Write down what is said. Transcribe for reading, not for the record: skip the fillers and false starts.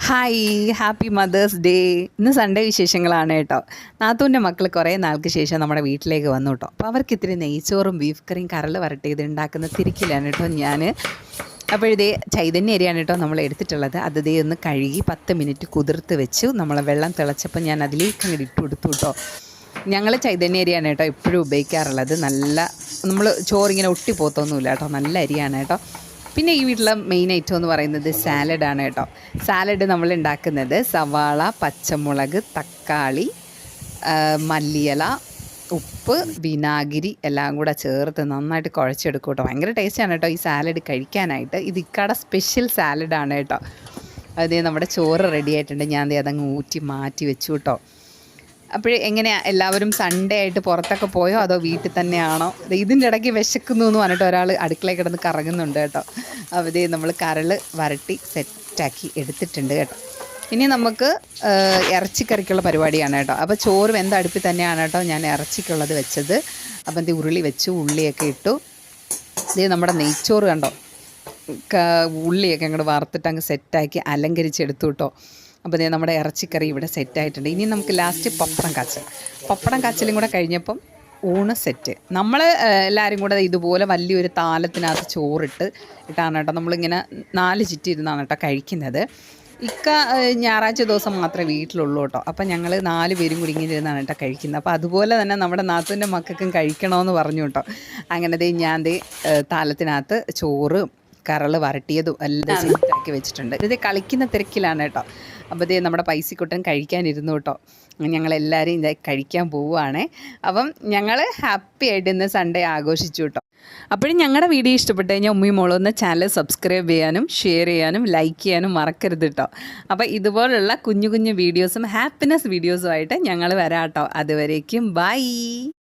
Hi happy mother's day. ഇന്ന് Sunday വിശേഷങ്ങളാണ് കേട്ടോ. നാത്തൂൻ്റെ മക്കൾ കുറേ നാൾക്ക് ശേഷം നമ്മുടെ വീട്ടിലേക്ക് വന്നു കേട്ടോ. അപ്പോൾ അവർക്ക് ഇത്തിരി നെയ്ച്ചോറും ബീഫ് കറിയും കരൾ വരട്ടിയത് ഉണ്ടാക്കുന്ന തിരക്കിലാണ് കേട്ടോ ഞാൻ. അപ്പോഴിതേ ചൈതന്യ അരിയാണ് കേട്ടോ നമ്മൾ എടുത്തിട്ടുള്ളത്. അത് ദേ ഒന്ന് കഴുകി 10 മിനിറ്റ് കുതിർത്ത് വെച്ചു. നമ്മൾ വെള്ളം തിളച്ചപ്പോൾ ഞാൻ അതിലേക്ക് അങ്ങോട്ട് ഇട്ട് കൊടുത്തു കേട്ടോ. ഞങ്ങൾ ചൈതന്യ അരിയാണ് കേട്ടോ എപ്പോഴും ഉപയോഗിക്കാറുള്ളത്. നല്ല നമ്മൾ ചോറിങ്ങനെ ഒട്ടിപ്പോത്തൊന്നുമില്ല കേട്ടോ, നല്ല അരിയാണ് കേട്ടോ. പിന്നെ ഈ വീട്ടിലെ മെയിൻ ഐറ്റം എന്ന് പറയുന്നത് സാലഡാണ് കേട്ടോ. സാലഡ് നമ്മൾ ഉണ്ടാക്കുന്നത് സവാള, പച്ചമുളക്, തക്കാളി, മല്ലിയില, ഉപ്പ്, വിനാഗിരി എല്ലാം കൂടെ ചേർത്ത് നന്നായിട്ട് കുഴച്ചെടുക്കും കേട്ടോ. ഭയങ്കര ടേസ്റ്റാണ് കേട്ടോ ഈ സാലഡ് കഴിക്കാനായിട്ട്. ഇത് ഇക്കടെ സ്പെഷ്യൽ സാലഡാണ് കേട്ടോ. അതേ നമ്മുടെ ചോറ് റെഡി ആയിട്ടുണ്ട്. ഞാൻ അതങ്ങ് ഊറ്റി മാറ്റി വെച്ചു കേട്ടോ. അപ്പോൾ എങ്ങനെയാണ്, എല്ലാവരും സൺഡേ ആയിട്ട് പുറത്തൊക്കെ പോയോ അതോ വീട്ടിൽ തന്നെയാണോ? ഇതിൻ്റെ ഇടയ്ക്ക് വിശക്കുന്നു എന്ന് പറഞ്ഞിട്ട് ഒരാൾ അടുക്കളയിൽ കിടന്ന് കറങ്ങുന്നുണ്ട് കേട്ടോ. അവതേ നമ്മൾ കരൾ വരട്ടി സെറ്റാക്കി എടുത്തിട്ടുണ്ട് കേട്ടോ. ഇനി നമുക്ക് ഇറച്ചിക്കറിക്കുള്ള പരിപാടിയാണ് കേട്ടോ. അപ്പോൾ ചോറ് വെന്ത അടുപ്പിൽ തന്നെയാണ് കേട്ടോ ഞാൻ ഇറച്ചിക്കുള്ളത് വെച്ചത്. അപ്പം ഇത് ഉരുളി വെച്ചു, ഉള്ളിയൊക്കെ ഇട്ടു. ഇത് നമ്മുടെ നെയ്ച്ചോറ് കണ്ടോ, ഉള്ളിയൊക്കെ അങ്ങോട്ട് വറുത്തിട്ട് അങ്ങ് സെറ്റാക്കി അലങ്കരിച്ചെടുത്തു കേട്ടോ. അപ്പോൾ ഇതേ നമ്മുടെ ഇറച്ചിക്കറി ഇവിടെ സെറ്റായിട്ടുണ്ട്. ഇനി നമുക്ക് ലാസ്റ്റ് പപ്പടം കാച്ചലും കൂടെ കഴിഞ്ഞപ്പം ഊണ് സെറ്റ്. നമ്മൾ എല്ലാവരും കൂടെ ഇതുപോലെ വലിയൊരു താലത്തിനകത്ത് ഇട്ടാണ് കേട്ടോ നമ്മളിങ്ങനെ 4 ചുറ്റി ഇരുന്നാണ് കേട്ടോ കഴിക്കുന്നത്. ഞായറാഴ്ച ദിവസം മാത്രമേ വീട്ടിലുള്ളൂ കേട്ടോ. അപ്പം ഞങ്ങൾ 4 പേരും കൂടി ഇങ്ങനെ ഇരുന്നാണ് കേട്ടോ കഴിക്കുന്നത്. അപ്പോൾ അതുപോലെ തന്നെ നമ്മുടെ നാത്തൂൻ്റെ മക്കൾക്കും കഴിക്കണമെന്ന് പറഞ്ഞു കേട്ടോ. അങ്ങനെ ഞാൻ താലത്തിനകത്ത് ചോറ്, കരൾ വരട്ടിയതും എല്ലാം സെറ്റാക്കി വെച്ചിട്ടുണ്ട്. ഇത് കളിക്കുന്ന തിരക്കിലാണ് കേട്ടോ. അപ്പോൾ ഇതേ നമ്മുടെ പൈസക്കുട്ടൻ കഴിക്കാനിരുന്നു കേട്ടോ. ഞങ്ങളെല്ലാവരും ഇതായി കഴിക്കാൻ പോവുകയാണേ. അപ്പം ഞങ്ങൾ ഹാപ്പി ആയിട്ട് ഇന്ന് സൺഡേ ആഘോഷിച്ചു കേട്ടോ. അപ്പോഴും ഞങ്ങളുടെ വീഡിയോ ഇഷ്ടപ്പെട്ട് കഴിഞ്ഞാൽ ഉമ്മയും മോളും ഒന്ന് ചാനൽ സബ്സ്ക്രൈബ് ചെയ്യാനും ഷെയർ ചെയ്യാനും ലൈക്ക് ചെയ്യാനും മറക്കരുത് കേട്ടോ. അപ്പോൾ ഇതുപോലുള്ള കുഞ്ഞു കുഞ്ഞു വീഡിയോസും ഹാപ്പിനെസ് വീഡിയോസുമായിട്ട് ഞങ്ങൾ വരാം കേട്ടോ. അതുവരേക്കും ബൈ.